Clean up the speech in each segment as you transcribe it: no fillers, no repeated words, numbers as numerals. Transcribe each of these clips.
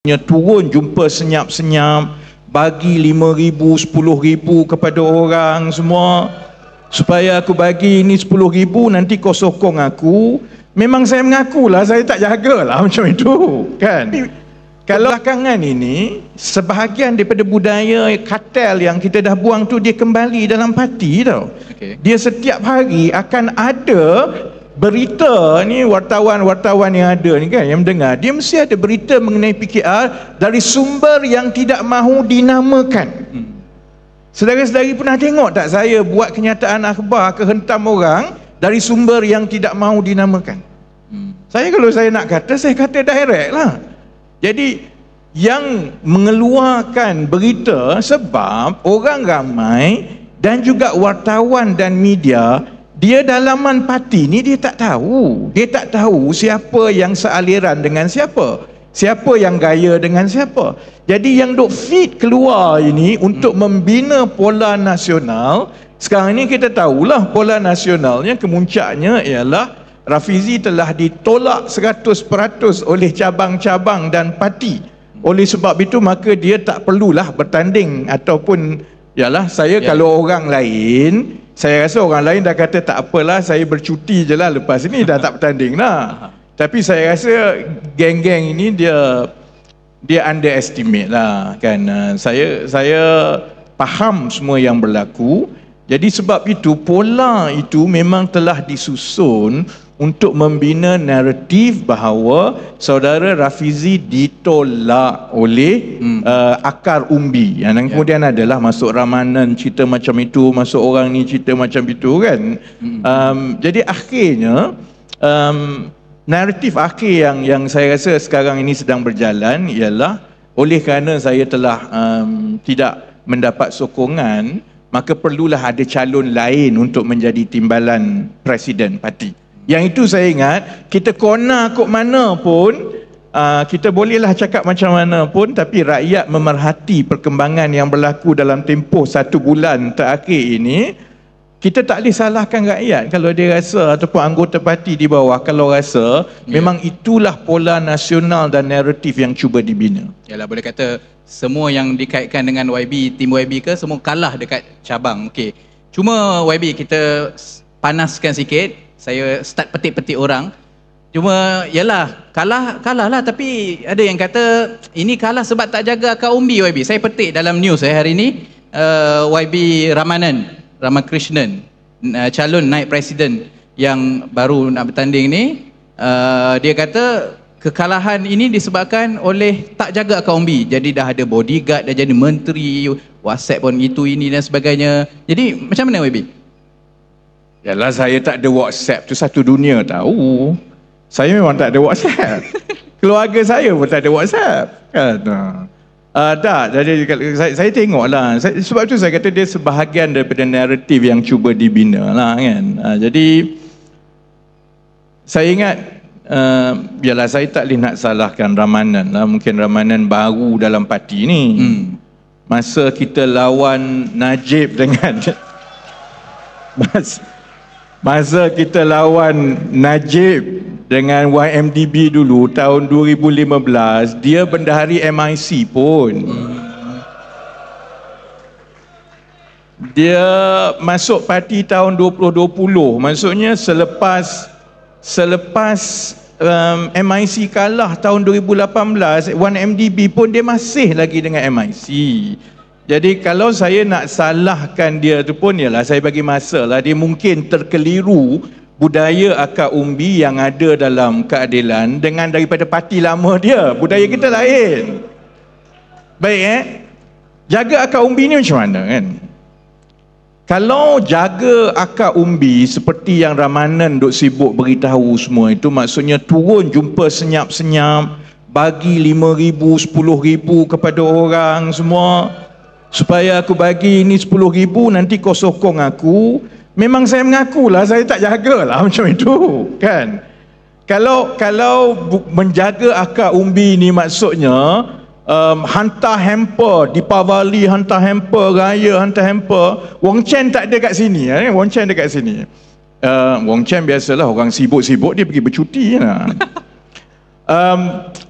turun jumpa senyap-senyap, bagi 5,000, 10,000 kepada orang semua, supaya aku bagi ini 10,000, nanti kau sokong aku. Memang saya mengakulah saya tak jagalah macam itu, kan? Kalau belakangan ini, sebahagian daripada budaya kartel yang kita dah buang tu, dia kembali dalam parti tau. Dia setiap hari akan ada berita ni, wartawan-wartawan yang ada ni kan, yang mendengar, dia mesti ada berita mengenai PKR dari sumber yang tidak mahu dinamakan. Saudara-saudari pernah tengok tak saya buat kenyataan akhbar ke hentam orang dari sumber yang tidak mahu dinamakan? Saya kalau saya nak kata, saya kata direct lah. Jadi yang mengeluarkan berita sebab orang ramai dan juga wartawan dan media, dia dalaman parti ni dia tak tahu. Dia tak tahu siapa yang sealiran dengan siapa, siapa yang gaya dengan siapa. Jadi yang duk feed keluar ini untuk membina pola nasional. Sekarang ni kita tahulah pola nasionalnya, kemuncaknya ialah Rafizi telah ditolak 100% oleh cabang-cabang dan parti. Oleh sebab itu maka dia tak perlulah bertanding ataupun yalah, saya kalau orang lain, saya rasa orang lain dah kata tak apalah, saya bercuti je lah lepas ini, dah tak bertanding lah. Tapi saya rasa geng-geng ini dia underestimate lah kan. Saya faham semua yang berlaku. Jadi sebab itu pola itu memang telah disusun untuk membina naratif bahawa saudara Rafizi ditolak oleh akar umbi. Dan kemudian adalah masuk Ramanan cerita macam itu, masuk orang ni cerita macam itu kan. Jadi akhirnya naratif akhir yang saya rasa sekarang ini sedang berjalan ialah oleh kerana saya telah tidak mendapat sokongan, maka perlulah ada calon lain untuk menjadi timbalan presiden parti. Yang itu saya ingat, kita kona kok mana pun, kita bolehlah cakap macam mana pun, tapi rakyat memerhati perkembangan yang berlaku dalam tempoh 1 bulan terakhir ini. Kita tak boleh salahkan rakyat kalau dia rasa, ataupun anggota parti di bawah kalau rasa memang itulah pola nasional dan naratif yang cuba dibina. Yalah, boleh kata semua yang dikaitkan dengan YB, tim YB ke, semua kalah dekat cabang. Okey. Cuma YB kita panaskan sikit. Saya start petik-petik orang. Cuma yalah, kalah lah, tapi ada yang kata ini kalah sebab tak jaga akar umbi YB. Saya petik dalam news hari ini, YB Ramakrishnan, calon naib presiden yang baru nak bertanding ni, dia kata kekalahan ini disebabkan oleh tak jaga akar umbi. Jadi dah ada bodyguard, dah jadi menteri, WhatsApp pun itu ini dan sebagainya. Jadi macam mana YB? Yalah, saya tak ada WhatsApp tu satu dunia tahu. Saya memang tak ada WhatsApp. Keluarga saya pun tak ada WhatsApp kan. Tak, jadi saya tengoklah. Sebab tu saya kata dia sebahagian daripada naratif yang cuba dibina lah kan. Jadi saya ingat, yalah, saya tak boleh nak salahkan Ramanan lah. Mungkin Ramanan baru dalam parti ni. Masa kita lawan Najib dengan Masa kita lawan Najib dengan YMDB dulu tahun 2015, dia bendahari MIC pun. Dia masuk parti tahun 2020. Maksudnya selepas MIC kalah tahun 2018, YMDB pun dia masih lagi dengan MIC. Jadi kalau saya nak salahkan dia tu pun, ialah saya bagi masa lah. Dia mungkin terkeliru budaya akar umbi yang ada dalam keadilan dengan daripada parti lama dia. Budaya kita lain. Baik jaga akar umbi ni macam mana kan? Kalau jaga akar umbi seperti yang Ramanan duk sibuk beritahu semua itu, maksudnya turun jumpa senyap-senyap, bagi 5,000, 10,000 kepada orang semua, supaya aku bagi ini 10,000, nanti kau sokong aku. Memang saya mengakulah saya tak jagalah macam itu kan. Kalau menjaga akar umbi ni maksudnya hantar hamper, Deepavali hantar hamper, raya hantar hamper. Wong Chen tak ada kat sini. Wong Chen dekat sini. Wong Chen biasalah orang sibuk-sibuk dia pergi bercuti lah.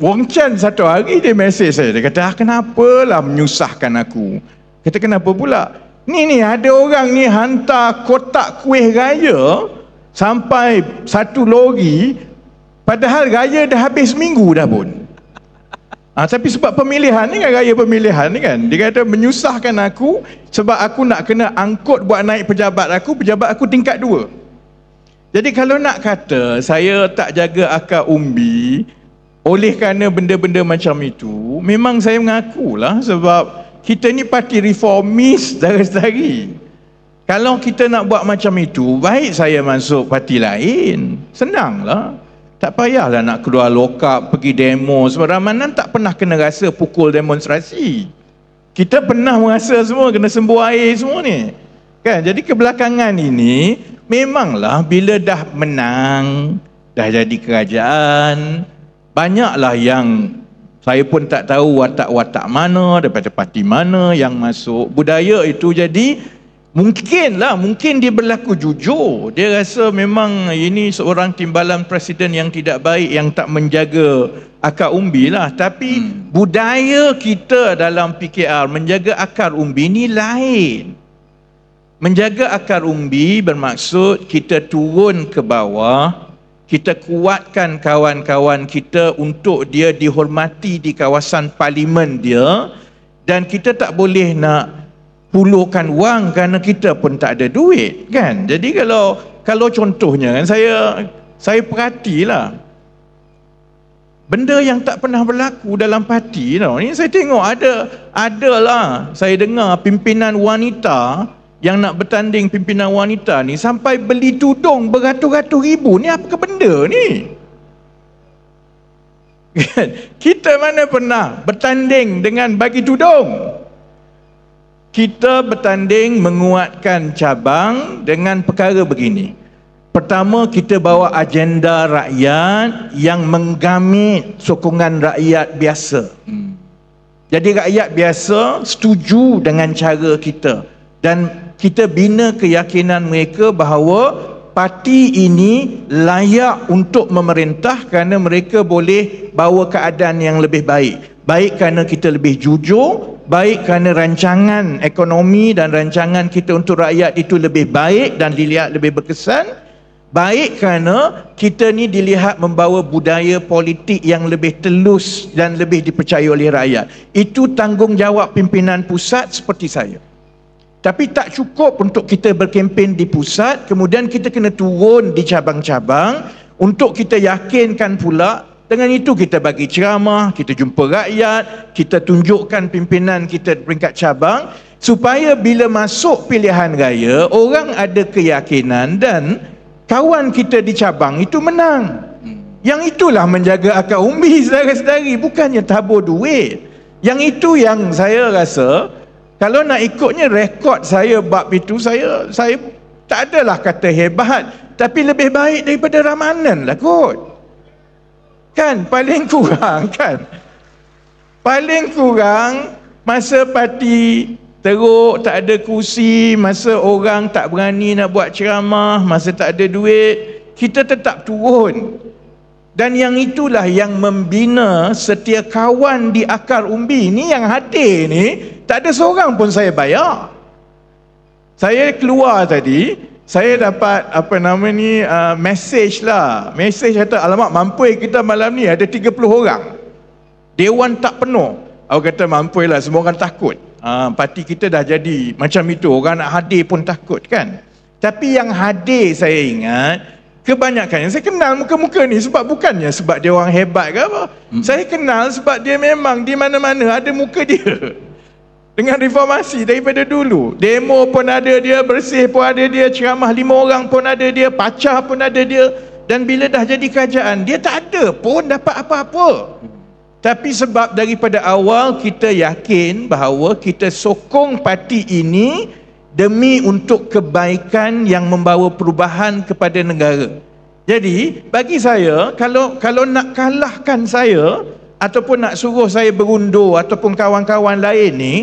Wong Chan satu hari dia mesej saya, dia kata, kenapalah menyusahkan aku. Kata, kenapa pula? Ni ada orang ni hantar kotak kuih raya sampai 1 lori, padahal raya dah habis seminggu dah pun. Tapi sebab pemilihan ni kan, raya pemilihan ni kan, dia kata menyusahkan aku sebab aku nak kena angkut buat naik pejabat aku tingkat 2. Jadi kalau nak kata saya tak jaga akar umbi oleh kerana benda-benda macam itu, memang saya mengakulah, sebab kita ni parti reformis dari. Kalau kita nak buat macam itu, baik saya masuk parti lain, senanglah. Tak payahlah nak keluar lokap, pergi demo. Sebab Ramanan tak pernah kena rasa pukul demonstrasi. Kita pernah merasa semua kena sembuh air semua ni. Kan? Jadi kebelakangan ini, memanglah bila dah menang, dah jadi kerajaan, banyaklah yang saya pun tak tahu watak-watak mana, daripada parti mana yang masuk. Budaya itu jadi, mungkin dia berlaku jujur. Dia rasa memang ini seorang timbalan presiden yang tidak baik, yang tak menjaga akar umbi lah. Tapi budaya kita dalam PKR menjaga akar umbi ni lain. Menjaga akar umbi bermaksud kita turun ke bawah, kita kuatkan kawan-kawan kita untuk dia dihormati di kawasan parlimen dia, dan kita tak boleh nak pulurkan wang kerana kita pun tak ada duit, kan? Jadi kalau contohnya kan, saya perhatilah benda yang tak pernah berlaku dalam parti tau. Ni saya tengok adalah saya dengar pimpinan wanita yang nak bertanding, pimpinan wanita ni sampai beli tudung beratus-ratus ribu. Ni apa ke benda ni? Kita mana pernah bertanding dengan bagi tudung? Kita bertanding menguatkan cabang dengan perkara begini. Pertama, kita bawa agenda rakyat yang menggamit sokongan rakyat biasa. Jadi rakyat biasa setuju dengan cara kita, dan kita bina keyakinan mereka bahawa parti ini layak untuk memerintah kerana mereka boleh bawa keadaan yang lebih baik. Baik kerana kita lebih jujur, baik kerana rancangan ekonomi dan rancangan kita untuk rakyat itu lebih baik dan dilihat lebih berkesan, baik kerana kita ni dilihat membawa budaya politik yang lebih telus dan lebih dipercayai oleh rakyat. Itu tanggungjawab pimpinan pusat seperti saya. Tapi tak cukup untuk kita berkempen di pusat, kemudian kita kena turun di cabang-cabang untuk kita yakinkan pula. Dengan itu kita bagi ceramah, kita jumpa rakyat, kita tunjukkan pimpinan kita peringkat cabang, supaya bila masuk pilihan raya, orang ada keyakinan dan kawan kita di cabang itu menang. Yang itulah menjaga akar umbi, saudara-saudari, bukannya tabur duit. Yang itu yang saya rasa, kalau nak ikutnya rekod saya bab itu, saya tak adalah kata hebat, tapi lebih baik daripada Ramanan lah kot. Kan paling kurang kan. Paling kurang masa parti teruk, tak ada kursi, masa orang tak berani nak buat ceramah, masa tak ada duit, kita tetap turun. Dan yang itulah yang membina setia kawan di akar umbi ni. Yang hadir ni tak ada seorang pun saya bayar. Saya keluar tadi, saya dapat message lah. Message kata, alamak mampu kita malam ni ada 30 orang. Dewan tak penuh. Aku kata mampu lah, semua orang takut. Parti kita dah jadi macam itu, orang nak hadir pun takut kan. Tapi yang hadir saya ingat, kebanyakan yang saya kenal muka-muka ni, sebab bukannya sebab dia orang hebat ke apa. Saya kenal sebab dia memang di mana-mana ada muka dia. Dengan reformasi daripada dulu, demo pun ada dia, bersih pun ada dia, ceramah 5 orang pun ada dia, pacah pun ada dia. Dan bila dah jadi kerajaan, dia tak ada pun dapat apa-apa. Tapi sebab daripada awal kita yakin bahawa kita sokong parti ini demi untuk kebaikan yang membawa perubahan kepada negara. Jadi bagi saya, kalau nak kalahkan saya ataupun nak suruh saya berundur ataupun kawan-kawan lain ni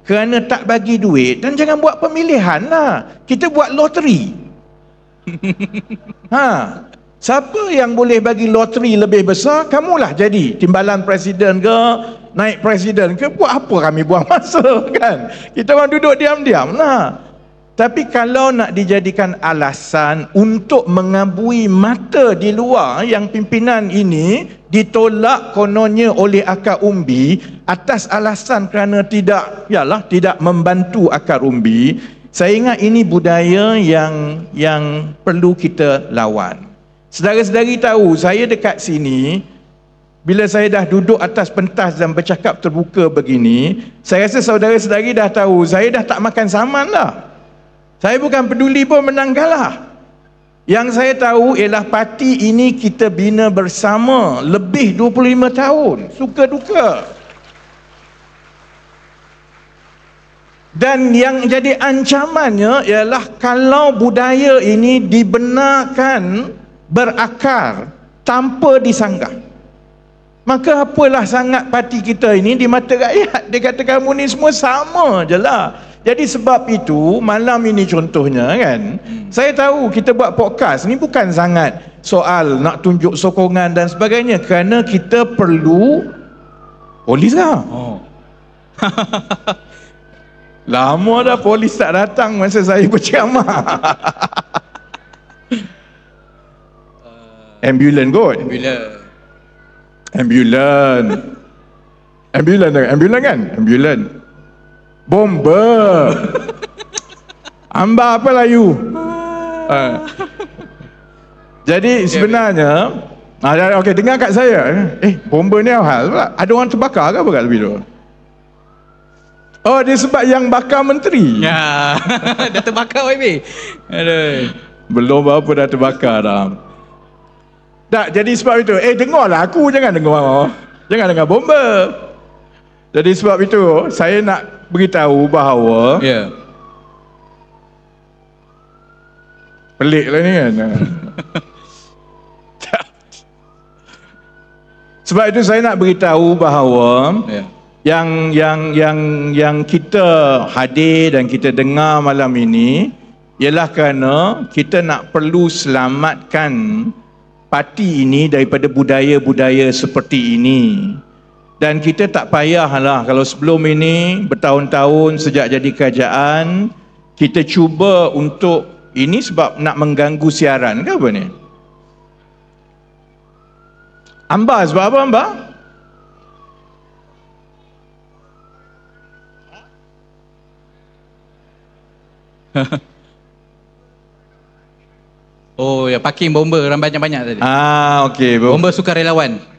kerana tak bagi duit, dan jangan buat pemilihan lah, kita buat loteri. Siapa yang boleh bagi loteri lebih besar, kamulah jadi timbalan presiden ke, naik presiden ke, buat apa kami buang masa kan? Kita orang duduk diam-diam lah. Tapi kalau nak dijadikan alasan untuk mengabui mata di luar yang pimpinan ini ditolak kononnya oleh akar umbi atas alasan kerana tidak membantu akar umbi, saya ingat ini budaya yang perlu kita lawan. Saudara-saudari tahu, saya dekat sini, bila saya dah duduk atas pentas dan bercakap terbuka begini, saya rasa saudara-saudari dah tahu, saya dah tak makan saman dah. Saya bukan peduli pun menang kalah. Yang saya tahu ialah parti ini kita bina bersama lebih 25 tahun, suka duka. Dan yang jadi ancamannya ialah kalau budaya ini dibenarkan berakar tanpa disanggah, maka apalah sangat parti kita ini di mata rakyat. Dia kata kamu ni semua sama je lah. Jadi sebab itu malam ini contohnya kan, saya tahu kita buat podcast ni bukan sangat soal nak tunjuk sokongan dan sebagainya, kerana kita perlu polis lah. Lama dah polis tak datang masa saya berceramah. Ambulan kot. Ambulan kan? Ambulan. Bomba. Amba apa layu? Jadi sebenarnya, okey, dengar kat saya. Bomba ni hal pula. Ada orang terbakar ke apa kat tepi tu? Oh, dia sebab yang bakar menteri. Ya. Dah terbakar YB. Aduh. Belum berapa dah terbakar dah. Tak, jadi sebab itu, dengarlah aku, jangan dengar bomba. Jadi sebab itu, saya nak beritahu bahawa pelik lah ni kan. Sebab itu saya nak beritahu bahawa yang kita hadir dan kita dengar malam ini ialah kerana kita nak perlu selamatkan parti ini daripada budaya-budaya seperti ini. Dan kita tak payahlah kalau sebelum ini bertahun-tahun sejak jadi kerajaan kita cuba untuk ini sebab nak mengganggu siaran ke apa ni? Amba sebab apa Amba? Oh ya, parking bomba orang banyak-banyak tadi. Okey. Bomba sukarelawan.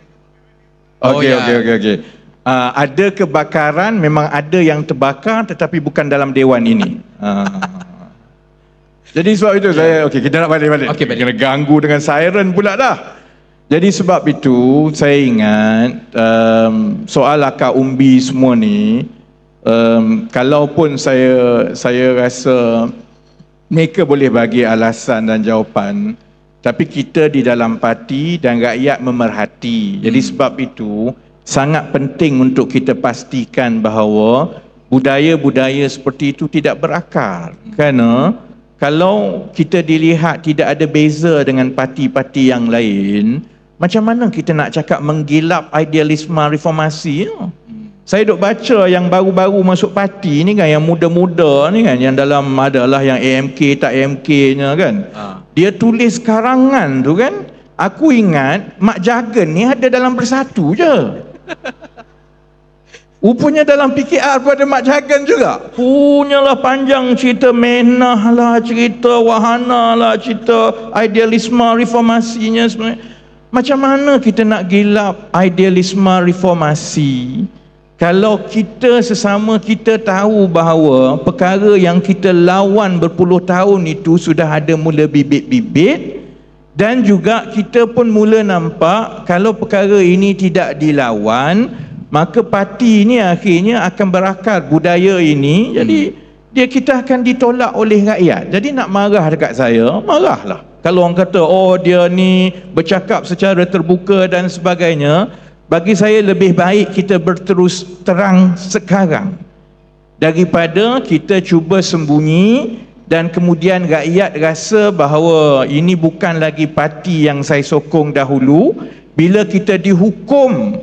Okey. Ada kebakaran, memang ada yang terbakar tetapi bukan dalam dewan ini. Jadi sebab itu kita nak balik. Kena ganggu dengan siren pula dah. Jadi sebab itu saya ingat soal akar umbi semua ni, kalaupun saya rasa mereka boleh bagi alasan dan jawapan, tapi kita di dalam parti dan rakyat memerhati. Jadi sebab itu sangat penting untuk kita pastikan bahawa budaya-budaya seperti itu tidak berakar. Kerana kalau kita dilihat tidak ada beza dengan parti-parti yang lain, macam mana kita nak cakap menggilap idealisme reformasi? Saya duk baca yang baru-baru masuk parti ni kan, yang muda-muda ni kan, yang dalam adalah yang AMK tak AMK-nya kan. Dia tulis karangan tu kan. Aku ingat Mak Jagan ni ada dalam Bersatu je. Rupanya dalam PKR pun ada Mak Jagan juga. Punyalah panjang cerita Menah lah, cerita Wahana lah, cerita idealisme reformasinya sebenarnya. Macam mana kita nak gilap idealisme reformasi kalau kita sesama kita tahu bahawa perkara yang kita lawan berpuluh tahun itu sudah ada mula bibit-bibit, dan juga kita pun mula nampak kalau perkara ini tidak dilawan, maka parti ini akhirnya akan berakar budaya ini. Jadi kita akan ditolak oleh rakyat. Jadi nak marah dekat saya, marahlah. Kalau orang kata dia ni bercakap secara terbuka dan sebagainya, bagi saya lebih baik kita berterus terang sekarang daripada kita cuba sembunyi dan kemudian rakyat rasa bahawa ini bukan lagi parti yang saya sokong dahulu. Bila kita dihukum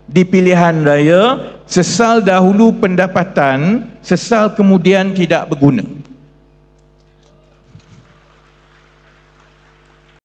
di pilihan raya, sesal dahulu pendapatan, sesal kemudian tidak berguna.